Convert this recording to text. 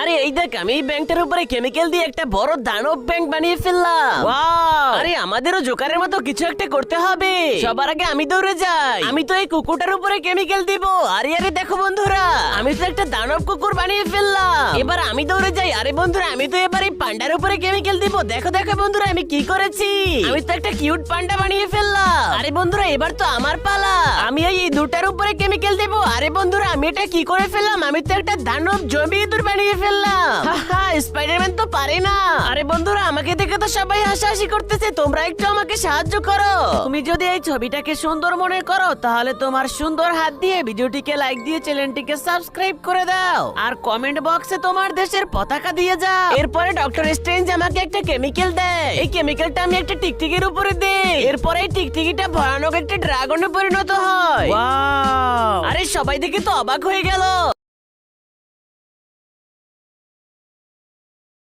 আরে এই দেখ, আমি এই ব্যাংকটার উপরে কেমিক্যাল দিয়ে একটা বড় দানব ব্যাংক বানিয়ে ফেললাম। ওয়াও! আরে আমাদেরও জোকারের মতো কিছু একটা করতে হবে। সবার আগে আমি দৌড়ে যাই। আমি তো এই কুকুরটার উপরে কেমিক্যাল দিব। আরে আরে দেখো বন্ধুরা, আমি তো একটা দানব কুকুর বানিয়ে ফেললাম। এবার আমি দৌড়ে যাই। আরে বন্ধুরা, আমি তো এবার এই পান্ডার উপরে কেমিক্যাল দিব। দেখো দেখো বন্ধুরা, আমি কি করেছি। আমি তো একটা কিউট পান্ডা বানিয়ে ফেললাম। আরে বন্ধুরা, এবার তো আমার পালা। আমি এই দুটার উপরে কেমিক্যাল দেব। আরে বন্ধুরা, আমি এটা কি করে ফেললাম। আমি তো একটা দানব জম্বি ইঁদুর বানিয়ে ফেললাম। হাহা, স্পাইডারম্যান তো পারে না। আরে বন্ধুরা, আমাকে দেখে তো সবাই হাসাহাসি করতেছে। তোমরা একটু আমাকে সাহায্য করো। তুমি যদি এই ছবিটাকে সুন্দর মনে করো, তাহলে তোমার সুন্দর হাত দিয়ে ভিডিওটিকে লাইক দিয়ে চ্যানেলটিকে সাবস্ক্রাইব করে দাও। আর কমেন্ট বক্সে তোমার দেশের পতাকা দিয়ে যাও। এরপরে ডক্টর স্ট্রেঞ্জ আমাকে একটা কেমিক্যাল দেয়। এই কেমিক্যালটা আমি একটা টিকটিকির উপরে দেই। এরপরে এই টিকটিকিটা ভয়ানক একটা ড্রাগনে পরিণত হয়। ওয়াও! আরে সবাই দেখে তো অবাক হয়ে গেল।